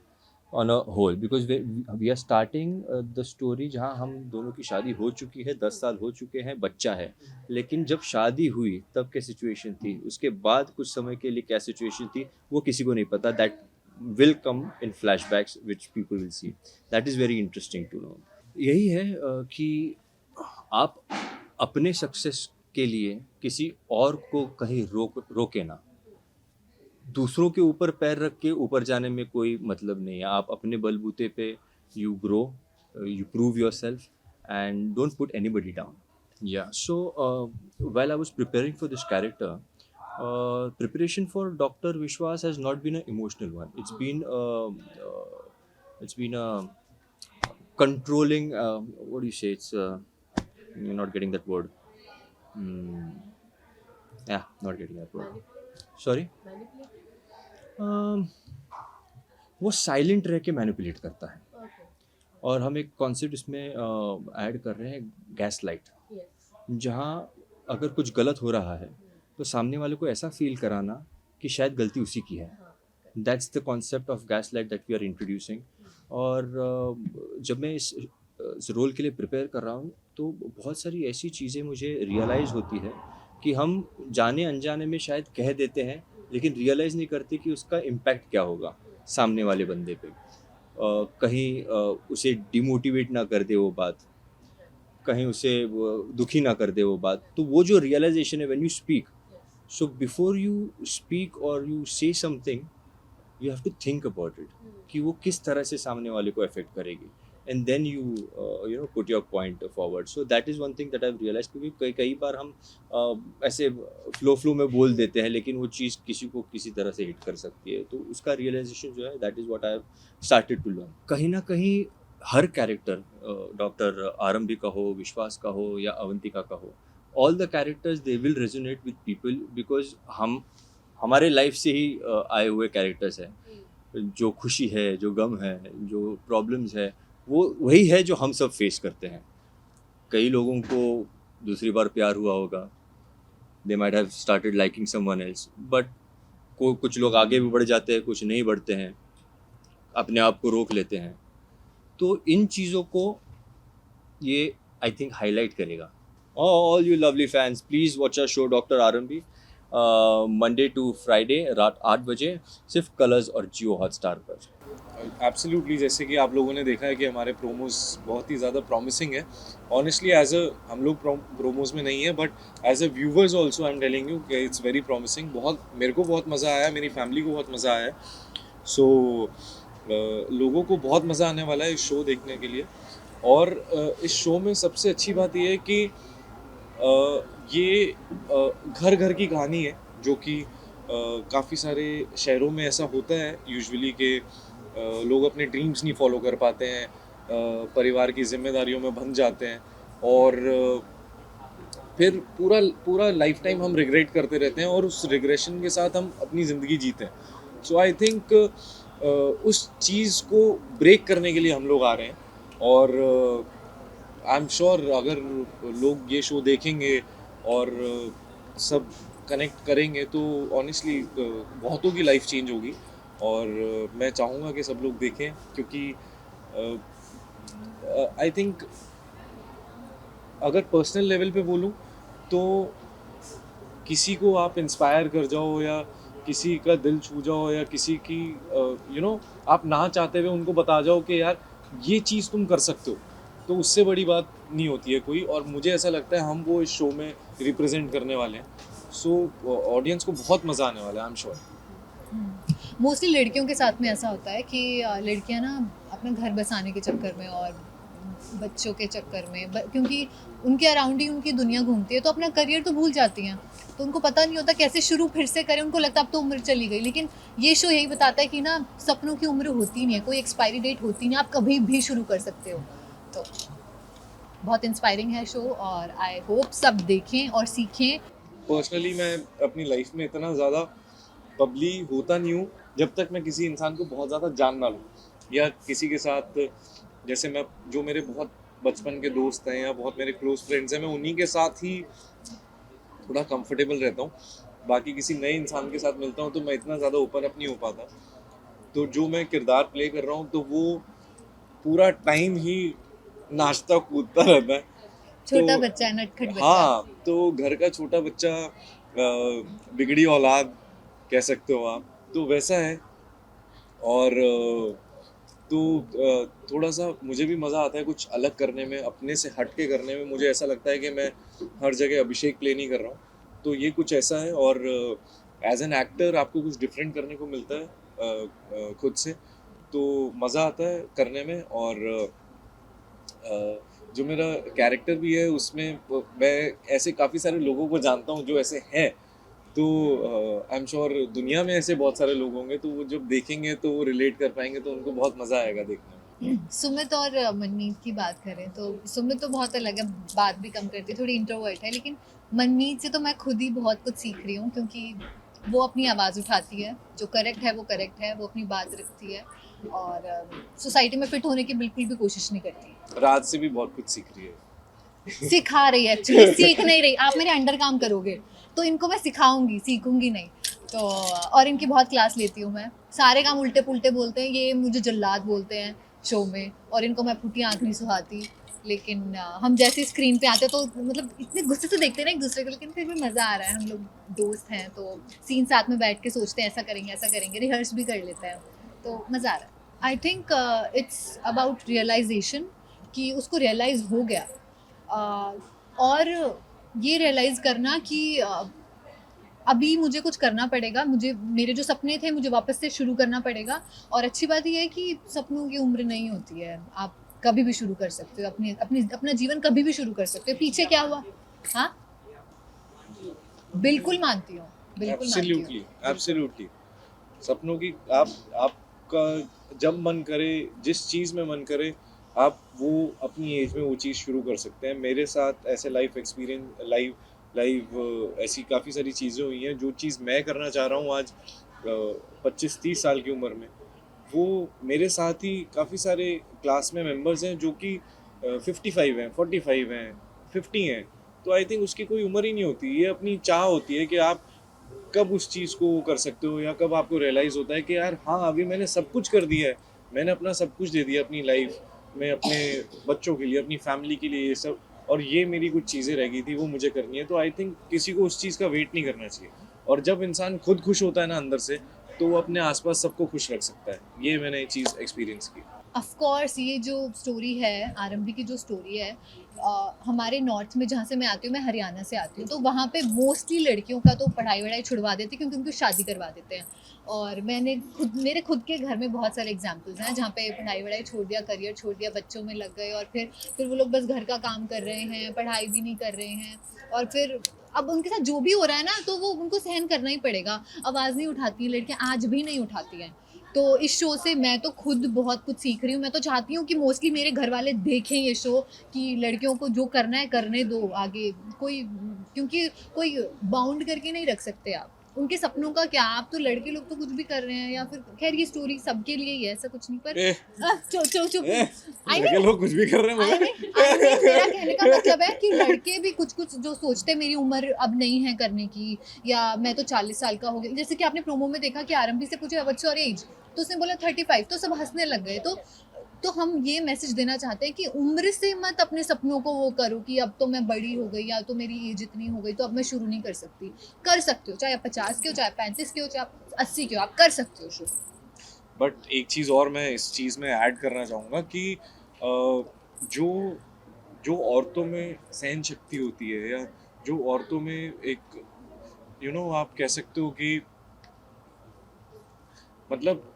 on a whole, because we are starting the story जहाँ हम दोनों की शादी हो चुकी है, 10 साल हो चुके हैं, बच्चा है, लेकिन जब शादी हुई तब क्या सिचुएशन थी, उसके बाद कुछ समय के लिए क्या सिचुएशन थी, वो किसी को नहीं पता। That will come in flashbacks which people will see. That is very interesting to know. यही है कि आप अपने सक्सेस के लिए किसी और को कहीं रोके ना। दूसरों के ऊपर पैर रख के ऊपर जाने में कोई मतलब नहीं है। आप अपने बलबूते पे you grow, you prove your self and don't put anybody down. या सो while I was preparing for this character, preparation for Dr. Vishwas has not been an emotional one. It's been a controlling. What do you say? You're not getting that word. Yeah, not getting that word. Sorry. वो silent रह के manipulate करता है। और हम एक concept इसमें add कर रहे हैं, गैस लाइट, जहाँ अगर कुछ गलत हो रहा है तो सामने वाले को ऐसा फील कराना कि शायद गलती उसी की है। That's the concept of gas light that we are introducing. और जब मैं इस रोल के लिए प्रिपेयर कर रहा हूँ तो बहुत सारी ऐसी चीज़ें मुझे रियलाइज़ होती है कि हम जाने अनजाने में शायद कह देते हैं, लेकिन रियलाइज़ नहीं करते कि उसका इम्पैक्ट क्या होगा सामने वाले बंदे पे। कहीं उसे डिमोटिवेट ना कर दे वो बात, कहीं उसे दुखी ना कर दे वो बात। तो वो जो रियलाइजेशन है when you speak, so before you speak और you say something, you have to think about it कि वो किस तरह से सामने वाले को अफेक्ट करेगी, and then you put your point forward. So that is one thing that I have realize, क्योंकि कई बार हम ऐसे फ्लो में बोल देते हैं, लेकिन वो चीज़ किसी को किसी तरह से हिट कर सकती है। तो उसका रियलाइजेशन जो है, that is what I have started to learn. कहीं ना कहीं हर कैरेक्टर, डॉक्टर आरंभी का हो, विश्वास का हो या अवंतिका का हो, all the characters they will resonate with people, because हम हमारे लाइफ से ही आए हुए कैरेक्टर्स हैं। जो खुशी है, जो गम है, जो प्रॉब्लम्स है, वो वही है जो हम सब फेस करते हैं। कई लोगों को दूसरी बार प्यार हुआ होगा, they might have started liking someone else, but कुछ लोग आगे भी बढ़ जाते हैं, कुछ नहीं बढ़ते हैं, अपने आप को रोक लेते हैं। तो इन चीज़ों को ये आई थिंक हाईलाइट करेगा। All you lovely fans, please watch our show doctor Arambhi, Monday to Friday रात 8 बजे, सिर्फ कलर्स और जियो हॉटस्टार पर। एब्सोल्युटली, जैसे कि आप लोगों ने देखा है कि हमारे प्रोमोज बहुत ही ज़्यादा प्रॉमिसिंग है। ऑनेस्टली हम लोग प्रोमोज में नहीं है, but as a viewers also I am telling you कि इट्स वेरी प्रॉमिसिंग। मेरे को बहुत मज़ा आया, मेरी फैमिली को बहुत मज़ा आया। सो लोगों को बहुत मज़ा आने वाला है इस शो देखने के लिए। और इस शो में सबसे अच्छी बात यह है कि ये घर घर की कहानी है, जो कि काफ़ी सारे शहरों में ऐसा होता है यूजुअली कि लोग अपने ड्रीम्स नहीं फॉलो कर पाते हैं, परिवार की जिम्मेदारियों में बंध जाते हैं, और फिर पूरा लाइफ टाइम हम रिग्रेट करते रहते हैं, और उस रिग्रेशन के साथ हम अपनी ज़िंदगी जीते हैं। सो आई थिंक उस चीज़ को ब्रेक करने के लिए हम लोग आ रहे हैं। और आई एम श्योर अगर लोग ये शो देखेंगे और सब कनेक्ट करेंगे तो ऑनेस्टली बहुतों की लाइफ चेंज होगी। और मैं चाहूँगा कि सब लोग देखें, क्योंकि आई थिंक अगर पर्सनल लेवल पे बोलूँ तो किसी को आप इंस्पायर कर जाओ या किसी का दिल छू जाओ या किसी की आप ना चाहते हुए उनको बता जाओ कि यार ये चीज़ तुम कर सकते हो, तो उससे बड़ी बात नहीं होती है कोई। और मुझे ऐसा लगता है हम वो इस शो में रिप्रेजेंट करने वाले हैं, सो ऑडियंस को बहुत मज़ा आने वाला है, आई एम श्योर। मोस्टली लड़कियों के साथ में ऐसा होता है कि लड़कियां ना अपना घर बसाने के चक्कर में और बच्चों के चक्कर में क्योंकि उनके अराउंड ही उनकी दुनिया घूमती है, तो अपना करियर तो भूल जाती हैं, तो उनको पता नहीं होता कैसे शुरू फिर से करें। उनको लगता अब तो उम्र चली गई, लेकिन ये शो यही बताता है कि ना सपनों की उम्र होती नहीं है, कोई एक्सपायरी डेट होती नहीं, आप कभी भी शुरू कर सकते हो। तो बहुत इंस्पायरिंग है शो और आई होप सब देखें और सीखें। पर्सनली मैं अपनी लाइफ में इतना ज़्यादा पबली होता नहीं हूँ जब तक मैं किसी इंसान को बहुत ज़्यादा जान ना लूँ, या किसी के साथ जैसे मैं जो मेरे बहुत बचपन के दोस्त हैं या बहुत मेरे क्लोज फ्रेंड्स हैं, मैं उन्हीं के साथ ही थोड़ा कंफर्टेबल रहता हूँ। बाकी किसी नए इंसान के साथ मिलता हूँ तो मैं इतना ज़्यादा ओपन अप नहीं हो पाता। तो जो मैं किरदार प्ले कर रहा हूँ तो वो पूरा टाइम ही नाचता कूदता रहता है। छोटा तो बच्चा है, नटखट बच्चा। हाँ, तो घर का छोटा बच्चा, बिगड़ी औलाद कह सकते हो आप, तो वैसा है। और तो थोड़ा सा मुझे भी मज़ा आता है कुछ अलग करने में, अपने से हट के करने में। मुझे ऐसा लगता है कि मैं हर जगह अभिषेक प्ले नहीं कर रहा हूँ, तो ये कुछ ऐसा है। और एज एन एक्टर आपको कुछ डिफरेंट करने को मिलता है खुद से, तो मज़ा आता है करने में। और जो मेरा कैरेक्टर भी है उसमें मैं ऐसे काफ़ी सारे लोगों को जानता हूँ जो ऐसे हैं, तो आई एम श्योर दुनिया में ऐसे बहुत सारे लोग होंगे, तो वो जब देखेंगे तो वो रिलेट कर पाएंगे, तो उनको बहुत मज़ा आएगा देखने में। सुमित और मनमीत की बात करें तो सुमित तो बहुत अलग है, बात भी कम करती है, थोड़ी इंट्रोवर्ट है, लेकिन मनमीत से तो मैं खुद ही बहुत कुछ सीख रही हूँ, क्योंकि वो अपनी आवाज़ उठाती है, जो करेक्ट है वो करेक्ट है, वो अपनी बात रखती है और सोसाइटी में फिट होने की बिल्कुल भी कोशिश नहीं करती। राज से भी बहुत कुछ सीख रही है। सिखा रही है एक्चुअली, सीख नहीं रही। आप मेरे अंडर काम करोगे तो इनको मैं सिखाऊंगी, सीखूंगी नहीं। तो और इनकी बहुत क्लास लेती हूँ मैं। सारे काम उल्टे पुल्टे बोलते हैं, ये मुझे जल्लाद बोलते हैं शो में, और इनको मैं फूटी आँख नहीं सुहाती, लेकिन हम जैसे स्क्रीन पे आते हैं तो मतलब इतने गुस्से से देखते हैं ना एक दूसरे को, लेकिन फिर भी मज़ा आ रहा है। हम लोग दोस्त हैं तो सीन साथ में बैठ के सोचते हैं ऐसा करेंगे, रिहर्स भी कर लेते हैं, तो मज़ा आ रहा है। I think it's about realisation, कि उसको रियलाइज़ हो गया, और ये रियलाइज़ करना कि अभी मुझे कुछ करना पड़ेगा, मुझे मेरे जो सपने थे मुझे वापस से शुरू करना पड़ेगा। और अच्छी बात यह है कि सपनों की उम्र नहीं होती है, आप कभी भी शुरू कर सकते हो, अपना जीवन कभी भी शुरू कर सकते हो। पीछे क्या हुआ, हाँ बिल्कुल मानती हूँ, बिल्कुल मानती हूँ। एब्सोल्युटली सपनों की आपका जब मन करे, जिस चीज़ में मन करे, आप वो अपनी एज में वो चीज़ शुरू कर सकते हैं। मेरे साथ ऐसे लाइफ एक्सपीरियंस लाइव ऐसी काफ़ी सारी चीज़ें हुई हैं। जो चीज़ मैं करना चाह रहा हूँ आज 25-30 साल की उम्र में, वो मेरे साथ ही काफ़ी सारे क्लास में मेंबर्स हैं जो कि 55 हैं, 45 हैं, 50 हैं। तो आई थिंक उसकी कोई उम्र ही नहीं होती। ये अपनी चाह होती है कि आप कब उस चीज़ को कर सकते हो, या कब आपको रियलाइज़ होता है कि यार हाँ अभी मैंने सब कुछ कर दिया है, मैंने अपना सब कुछ दे दिया अपनी लाइफ में, अपने बच्चों के लिए, अपनी फैमिली के लिए, ये सब, और ये मेरी कुछ चीज़ें रह गई थी वो मुझे करनी है। तो आई थिंक किसी को उस चीज़ का वेट नहीं करना चाहिए। और जब इंसान खुद खुश होता है ना अंदर से, तो वो अपने आसपास सबको खुश रख सकता है। ये मैंने ये चीज़ एक्सपीरियंस की। ऑफ कोर्स ये जो स्टोरी है, आरंभी की जो स्टोरी है, हमारे नॉर्थ में जहाँ से मैं आती हूँ, मैं हरियाणा से आती हूँ, तो वहाँ पे मोस्टली लड़कियों का तो पढ़ाई वढ़ाई छुड़वा देते हैं क्योंकि उनको शादी करवा देते हैं। और मेरे खुद के घर में बहुत सारे एग्जाम्पल्स हैं जहाँ पे पढ़ाई वढ़ाई छोड़ दिया, करियर छोड़ दिया, बच्चों में लग गए, और फिर वो लोग बस घर का काम कर रहे हैं, पढ़ाई भी नहीं कर रहे हैं, और फिर अब उनके साथ जो भी हो रहा है ना, तो वो उनको सहन करना ही पड़ेगा। आवाज़ नहीं उठाती हैं लड़कियाँ, आज भी नहीं उठाती हैं। तो इस शो से मैं तो खुद बहुत कुछ सीख रही हूँ। मैं तो चाहती हूँ कि मोस्टली मेरे घर वाले देखें ये शो, कि लड़कियों को जो करना है करने दो आगे, क्योंकि कोई बाउंड करके नहीं रख सकते आप। उनके सपनों का क्या, आप तो लड़के लोग तो कुछ भी कर रहे हैं, या फिर खैर ये स्टोरी सबके लिए ही है, ऐसा कुछ नहीं, पर चुप चुप आई लड़के लोग कुछ भी कर रहे हैं मेरा कहने का मतलब है कि लड़के भी कुछ कुछ जो सोचते हैं मेरी उम्र अब नहीं है करने की, या मैं तो 40 साल का हो गया, जैसे कि आपने प्रोमो में देखा कि आरंभी से पूछे व्हाट्स योर एज, तो उसने बोला 35, तो सब हंसने लग गए। तो हम ये मैसेज देना चाहते हैं कि उम्र से मत अपने सपनों को वो करो कि अब तो मैं बड़ी हो गई, या तो मेरी एज इतनी हो गई तो अब मैं शुरू नहीं कर सकती। कर सकते हो, चाहे आप 50 के हो, चाहे 35 के हो, चाहे आप 80 के हो, आप कर सकते हो शुरू। बट एक चीज़ और मैं इस चीज़ में ऐड करना चाहूँगा कि जो जो औरतों में सहन शक्ति होती है, या जो औरतों में एक आप कह सकते हो कि मतलब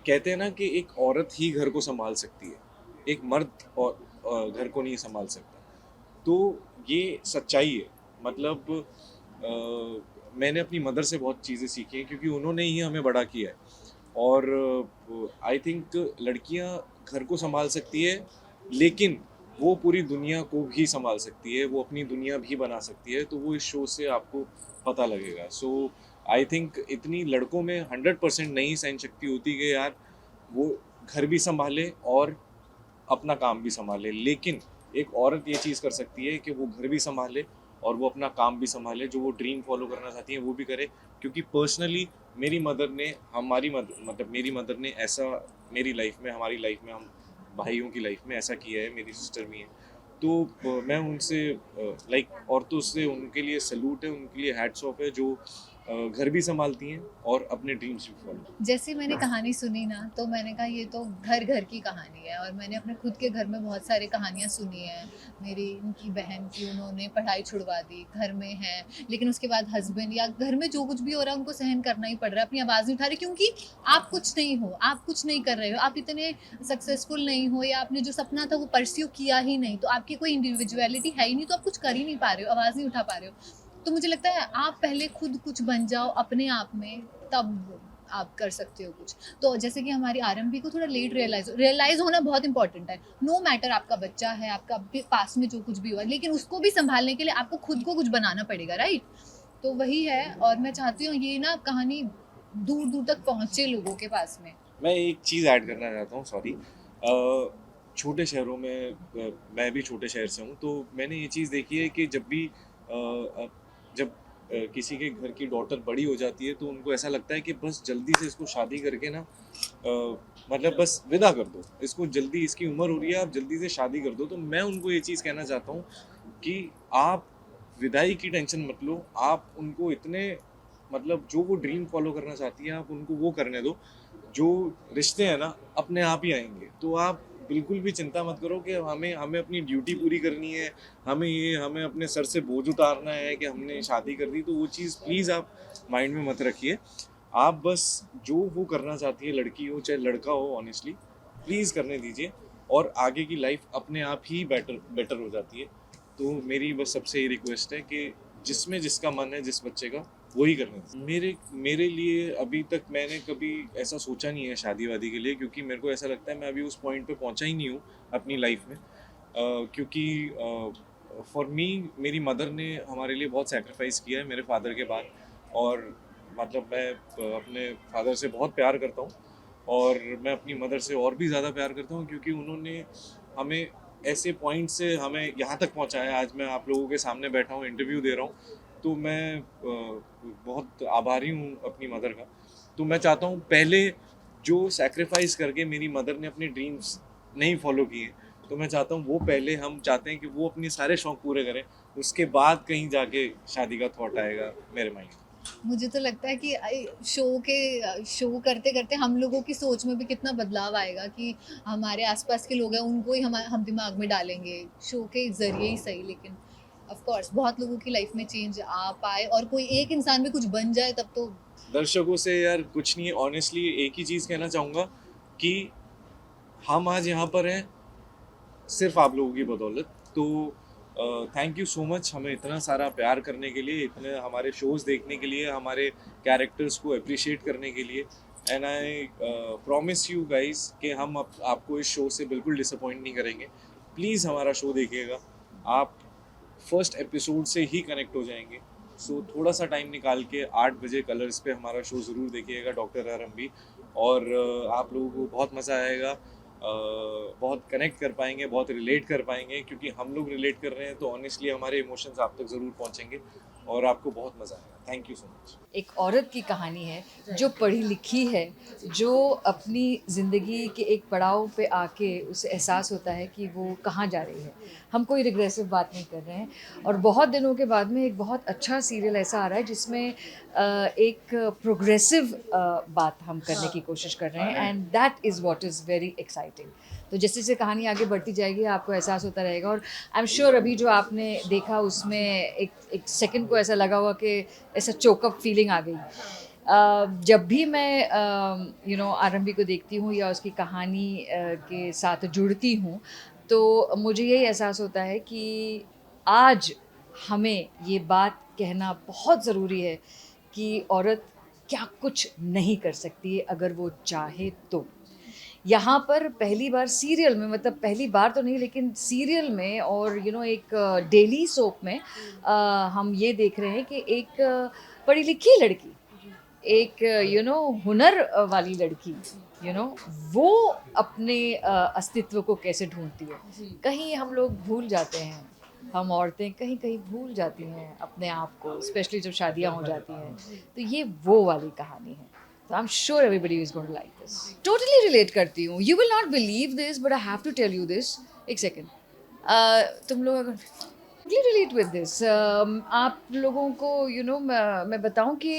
कहते हैं ना कि एक औरत ही घर को संभाल सकती है, एक मर्द और घर को नहीं संभाल सकता। तो ये सच्चाई है। मतलब मैंने अपनी मदर से बहुत चीज़ें सीखी हैं, क्योंकि उन्होंने ही हमें बड़ा किया है। और आई थिंक लड़कियां घर को संभाल सकती है, लेकिन वो पूरी दुनिया को भी संभाल सकती है, वो अपनी दुनिया भी बना सकती है। तो वो इस शो से आपको पता लगेगा। सो आई थिंक इतनी लड़कों में 100% नहीं सहन शक्ति होती कि यार वो घर भी संभाले और अपना काम भी संभाले, लेकिन एक औरत ये चीज़ कर सकती है कि वो घर भी संभाले और वो अपना काम भी संभाले, जो वो ड्रीम फॉलो करना चाहती है वो भी करे। क्योंकि पर्सनली मेरी मदर ने मेरी मदर ने ऐसा मेरी लाइफ में, हमारी लाइफ में, हम भाइयों की लाइफ में ऐसा किया है, मेरी सिस्टर भी है। तो मैं उनसे औरतों से उनके लिए सैल्यूट है, उनके लिए हैट्स ऑफ है, जो घर भी संभालती हैं और अपने ड्रीम्स भी फॉलो। जैसे मैंने कहानी सुनी ना, तो मैंने कहा ये तो घर घर की कहानी है, और मैंने अपने खुद के घर में बहुत सारी कहानियाँ सुनी हैं। मेरी इनकी बहन की, उन्होंने पढ़ाई छुड़वा दी, घर में है, लेकिन उसके बाद हस्बैंड या घर में जो कुछ भी हो रहा है उनको सहन करना ही पड़ रहा है, अपनी आवाज़ नहीं उठा रहे, क्योंकि आप कुछ नहीं हो, आप कुछ नहीं कर रहे हो, आप इतने सक्सेसफुल नहीं हो, या आपने जो सपना था वो परस्यू किया ही नहीं, तो आपकी कोई इंडिविजुअलिटी है ही नहीं, तो आप कुछ कर ही नहीं पा रहे हो, आवाज़ नहीं उठा पा रहे हो। तो मुझे लगता है आप पहले खुद कुछ बन जाओ अपने आप में, तब आप कर सकते हो कुछ। तो जैसे कि हमारी आरंभी को थोड़ा लेट रियलाइज होना बहुत इंपॉर्टेंट है। नो मैटर आपका बच्चा है, आपका पास में जो कुछ भी हुआ, लेकिन उसको भी संभालने के लिए आपको खुद को कुछ बनाना पड़ेगा, राइट? तो वही है, और मैं चाहती हूँ ये ना कहानी दूर दूर तक पहुँचे लोगों के पास में। मैं एक चीज़ ऐड करना चाहता हूँ, सॉरी। छोटे शहरों में, मैं भी छोटे शहर से हूँ, तो मैंने ये चीज़ देखी है कि जब किसी के घर की डॉटर बड़ी हो जाती है तो उनको ऐसा लगता है कि बस जल्दी से इसको शादी करके ना मतलब बस विदा कर दो इसको, जल्दी इसकी उम्र हो रही है, आप जल्दी से शादी कर दो। तो मैं उनको ये चीज़ कहना चाहता हूँ कि आप विदाई की टेंशन मत लो, आप उनको इतने मतलब जो वो ड्रीम फॉलो करना चाहती है आप उनको वो करने दो, जो रिश्ते हैं ना अपने आप ही आएंगे। तो आप बिल्कुल भी चिंता मत करो कि हमें अपनी ड्यूटी पूरी करनी है, हमें अपने सर से बोझ उतारना है कि हमने शादी कर दी। तो वो चीज़ प्लीज़ आप माइंड में मत रखिए। आप बस जो वो करना चाहती है, लड़की हो चाहे लड़का हो, ऑनेस्टली प्लीज़ करने दीजिए, और आगे की लाइफ अपने आप ही बेटर हो जाती है। तो मेरी बस सबसे ये रिक्वेस्ट है कि जिसमें जिसका मन है, जिस बच्चे का, वही करना है। मेरे लिए अभी तक मैंने कभी ऐसा सोचा नहीं है शादी वादी के लिए, क्योंकि मेरे को ऐसा लगता है मैं अभी उस पॉइंट पे पहुंचा ही नहीं हूँ अपनी लाइफ में। क्योंकि फॉर मी मेरी मदर ने हमारे लिए बहुत सेक्रीफाइस किया है मेरे फादर के बाद, और मतलब मैं अपने फादर से बहुत प्यार करता हूँ, और मैं अपनी मदर से और भी ज़्यादा प्यार करता हूँ, क्योंकि उन्होंने हमें ऐसे पॉइंट से हमें यहाँ तक पहुँचाया। आज मैं आप लोगों के सामने बैठा हूँ, इंटरव्यू दे रहा हूँ, तो मैं बहुत आभारी हूँ अपनी मदर का। तो मैं चाहता हूँ पहले जो सैक्रिफाइस करके मेरी मदर ने अपने ड्रीम्स नहीं फॉलो किए, तो मैं चाहता हूँ वो पहले, हम चाहते हैं कि वो अपने सारे शौक पूरे करें, उसके बाद कहीं जाके शादी का थॉट आएगा मेरे माइंड में। मुझे तो लगता है कि शो करते करते हम लोगों की सोच में भी कितना बदलाव आएगा, कि हमारे आसपास के लोग हैं उनको ही हम दिमाग में डालेंगे शो के ज़रिए ही सही, लेकिन ऑफ कोर्स बहुत लोगों की लाइफ में चेंज आ पाए और कोई एक इंसान भी कुछ बन जाए, तब तो। दर्शकों से यार कुछ नहीं है, ऑनेस्टली एक ही चीज़ कहना चाहूँगा कि हम आज यहाँ पर हैं सिर्फ आप लोगों की बदौलत। तो थैंक यू सो मच हमें इतना सारा प्यार करने के लिए, इतने हमारे शोज़ देखने के लिए, हमारे कैरेक्टर्स को अप्रिशिएट करने के लिए। And I promise you guys कि हम आपको इस शो से बिल्कुल डिसअपॉइंट नहीं करेंगे। प्लीज़ हमारा शो देखिएगा, आप फर्स्ट एपिसोड से ही कनेक्ट हो जाएंगे। सो थोड़ा सा टाइम निकाल के 8 बजे कलर्स पे हमारा शो ज़रूर देखिएगा डॉक्टर आरंभी, और आप लोगों को बहुत मज़ा आएगा, बहुत कनेक्ट कर पाएंगे, बहुत रिलेट कर पाएंगे, क्योंकि हम लोग रिलेट कर रहे हैं तो ऑनेस्टली हमारे इमोशंस आप तक ज़रूर पहुंचेंगे और आपको बहुत मज़ा आएगा। Thank you so much. एक औरत की कहानी है जो पढ़ी लिखी है, जो अपनी ज़िंदगी के एक पड़ाव पे आके उसे एहसास होता है कि वो कहाँ जा रही है। हम कोई रिग्रेसिव बात नहीं कर रहे हैं, और बहुत दिनों के बाद में एक बहुत अच्छा सीरियल ऐसा आ रहा है जिसमें एक प्रोग्रेसिव बात हम करने की कोशिश कर रहे हैं, and that is what is very exciting. तो जैसे जैसे कहानी आगे बढ़ती जाएगी आपको एहसास होता रहेगा, और आई एम श्योर अभी जो आपने देखा उसमें एक सेकंड को ऐसा लगा हुआ कि ऐसा चोकअप फीलिंग आ गई। जब भी मैं आरंभी को देखती हूँ या उसकी कहानी के साथ जुड़ती हूँ, तो मुझे यही एहसास होता है कि आज हमें ये बात कहना बहुत ज़रूरी है कि औरत क्या कुछ नहीं कर सकती है अगर वो चाहे तो। यहाँ पर पहली बार सीरियल में, मतलब पहली बार तो नहीं लेकिन सीरियल में और एक डेली सोप में हम ये देख रहे हैं कि एक पढ़ी लिखी लड़की, एक हुनर वाली लड़की, वो अपने अस्तित्व को कैसे ढूंढती है। कहीं हम लोग भूल जाते हैं, हम औरतें कहीं कहीं भूल जाती हैं अपने आप को, स्पेशली जब शादियाँ हो जाती हैं। तो ये वो वाली कहानी है। So I'm sure everybody is going to like this. Totally relate करती हूँ. You will not believe this, but I have to tell you this. एक second. तुम लोग अगर totally relate with this. आप लोगों को मैं बताऊँ कि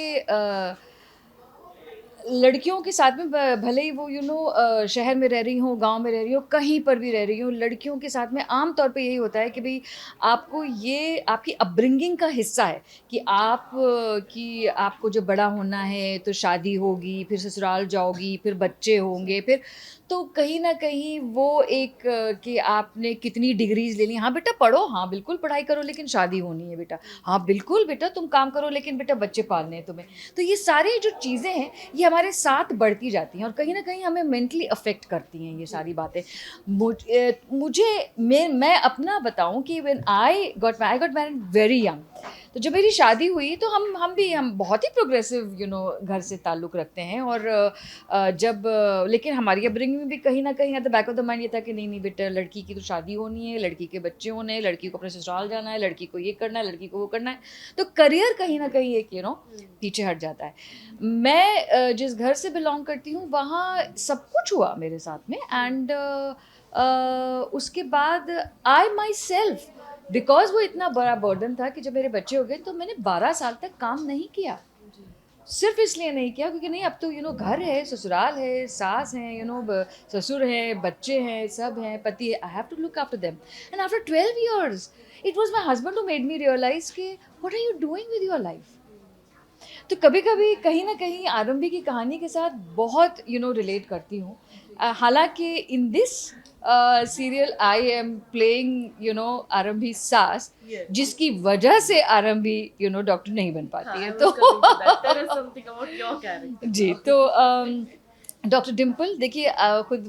लड़कियों के साथ में भले ही वो शहर में रह रही हो, गांव में रह रही हो, कहीं पर भी रह रही हो, लड़कियों के साथ में आम तौर पे यही होता है कि भाई आपको ये आपकी अपब्रिंगिंग का हिस्सा है कि आपको जब बड़ा होना है तो शादी होगी, फिर ससुराल जाओगी, फिर बच्चे होंगे, फिर तो कहीं ना कहीं वो एक कि आपने कितनी डिग्रीज ले ली। हाँ बेटा पढ़ो, हाँ बिल्कुल पढ़ाई करो, लेकिन शादी होनी है बेटा। हाँ बिल्कुल बेटा तुम काम करो, लेकिन बेटा बच्चे पालने हैं तुम्हें। तो ये सारी जो चीज़ें हैं ये हमारे साथ बढ़ती जाती हैं और कहीं ना कहीं हमें मेंटली अफेक्ट करती हैं ये सारी बातें। मैं अपना बताऊं कि when I got married very young, तो जब मेरी शादी हुई तो हम बहुत ही प्रोग्रेसिव घर से ताल्लुक़ रखते हैं, और लेकिन हमारी अपब्रिंगिंग में भी कहीं ना कहीं at the back of the mind ये था कि नहीं बेटा लड़की की तो शादी होनी है, लड़की के बच्चे होने हैं, लड़की को अपने ससुराल जाना है, लड़की को ये करना है, लड़की को वो करना है। तो करियर कहीं ना कहीं एक पीछे हट जाता है। मैं जिस घर से बिलोंग करती हूँ वहाँ सब कुछ हुआ मेरे साथ में, एंड उसके बाद आई माई सेल्फ, बिकॉज वो इतना बड़ा बर्डन था कि जब मेरे बच्चे हो गए तो मैंने 12 साल तक काम नहीं किया। सिर्फ इसलिए नहीं किया क्योंकि नहीं अब तो घर है, ससुराल है, सास हैं, ससुर हैं, बच्चे हैं, सब हैं, पति है, I have to look after them. And after 12 years it was my husband who made me realize कि what are you doing with your life. तो कभी कभी कहीं ना कहीं आरंभी की कहानी के साथ बहुत रिलेट करती हूँ। हालांकि in this serial I am playing आरंभी सास, जिसकी वजह से आरंभी डॉक्टर नहीं बन पाती है। तो जी, तो डॉक्टर डिम्पल देखिए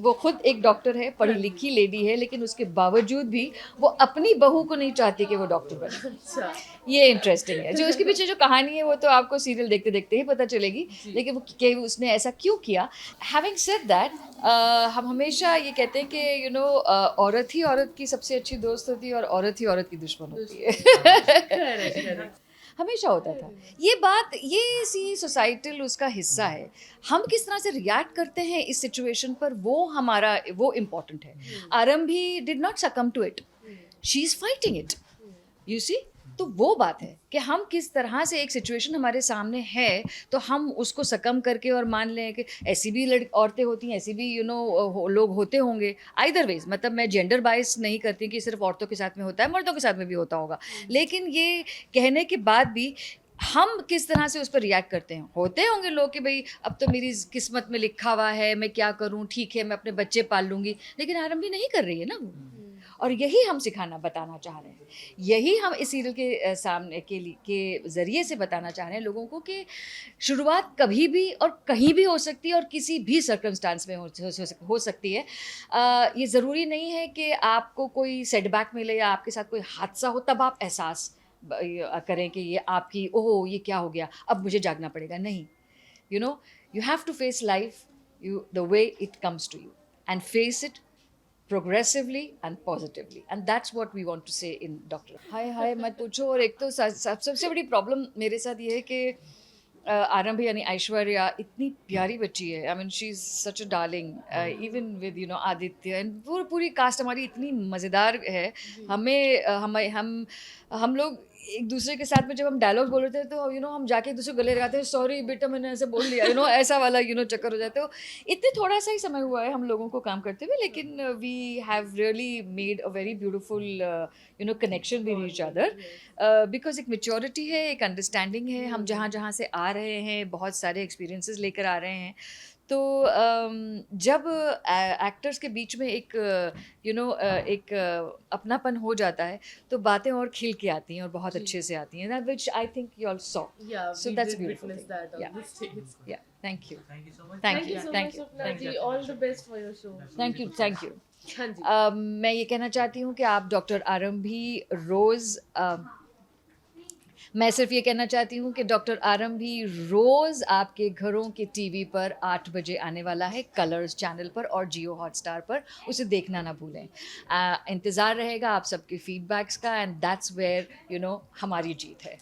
वो खुद एक डॉक्टर है, पढ़ी लिखी लेडी है, लेकिन उसके बावजूद भी वो अपनी बहू को नहीं चाहती कि वो डॉक्टर बने। ये इंटरेस्टिंग है। जो उसके पीछे जो कहानी है वो तो आपको सीरियल देखते देखते ही पता चलेगी, लेकिन वो उसने ऐसा क्यों किया। हैविंग सेड दैट, हम हमेशा ये कहते हैं कि औरत ही औरत की सबसे अच्छी दोस्त होती है और औरत ही औरत की दुश्मन होती है। हमेशा होता था ये बात, ये सी सोसाइटल उसका हिस्सा है। हम किस तरह से रिएक्ट करते हैं इस सिचुएशन पर, वो इम्पोर्टेंट है। Aarambhi did not succumb to it, she is fighting it, you see. तो वो बात है कि हम किस तरह से एक सिचुएशन हमारे सामने है तो हम उसको सकम करके और मान लें कि ऐसी भी औरतें होती हैं, ऐसी भी लोग होते होंगे। आइदर वेज, मतलब मैं जेंडर बाइस नहीं करती कि सिर्फ औरतों के साथ में होता है, मर्दों के साथ में भी होता होगा, लेकिन ये कहने के बाद भी हम किस तरह से उस पर रिएक्ट करते हैं। होते होंगे लोग कि भाई अब तो मेरी किस्मत में लिखा हुआ है, मैं क्या करूं, ठीक है मैं अपने बच्चे पाल लूँगी, लेकिन आरंभी नहीं कर रही है ना वो। और यही हम बताना चाह रहे हैं, यही हम इस सीरियल के सामने के ज़रिए से बताना चाह रहे हैं लोगों को कि शुरुआत कभी भी और कहीं भी हो सकती है और किसी भी सर्कमस्टांस में हो सकती है। ये ज़रूरी नहीं है कि आपको कोई सेटबैक मिले या आपके साथ कोई हादसा हो तब आप एहसास करें कि ये आपकी ओह ये क्या हो गया, अब मुझे जागना पड़ेगा, नहीं. You know, you have to face life the way it comes to you and face it progressively and positively, and that's what we want to say in Doctor. हाय मत पूछो. और एक तो सबसे बड़ी प्रॉब्लम मेरे साथ ये है कि आरंभी यानी ऐश्वर्या इतनी प्यारी बच्ची है. I mean she is such a darling, even with you know Aditya and पूरी कास्ट हमारी इतनी मज़ेदार है. हम लोग एक दूसरे के साथ में जब हम डायलॉग बोल रहे थे तो यू नो हम जाके एक दूसरे को गले लगाते हैं, सॉरी बेटा मैंने ऐसे बोल दिया, यू नो ऐसा वाला यू नो चक्कर हो जाते हो. इतने थोड़ा सा ही समय हुआ है हम लोगों को काम करते हुए, लेकिन we have really made a very beautiful you know connection with each other, because एक मेच्योरिटी है, एक अंडरस्टैंडिंग है. हम जहाँ से आ रहे हैं बहुत सारे एक्सपीरियंसेस लेकर आ रहे हैं, तो जब एक्टर्स के बीच में एक यू नो एक अपनापन हो जाता है तो बातें और खिल के आती हैं और बहुत अच्छे से आती हैं, which I think you all saw. So that's beautiful thing. Yeah. Thank you. Thank you so much. Thank you. Swapna ji. All the best for your show. Thank you. हाँ जी. मैं ये कहना चाहती हूँ कि आप डॉक्टर आरंभी रोज़ मैं सिर्फ ये कहना चाहती हूँ कि डॉक्टर आरंभी रोज़ आपके घरों के टीवी पर 8 बजे आने वाला है, कलर्स चैनल पर और जियो हॉटस्टार पर. उसे देखना ना भूलें. इंतज़ार रहेगा आप सबके फीडबैक्स का, and that's where you know हमारी जीत है.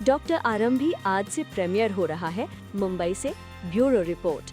डॉक्टर आरंभी आज से प्रीमियर हो रहा है. मुंबई से ब्यूरो रिपोर्ट.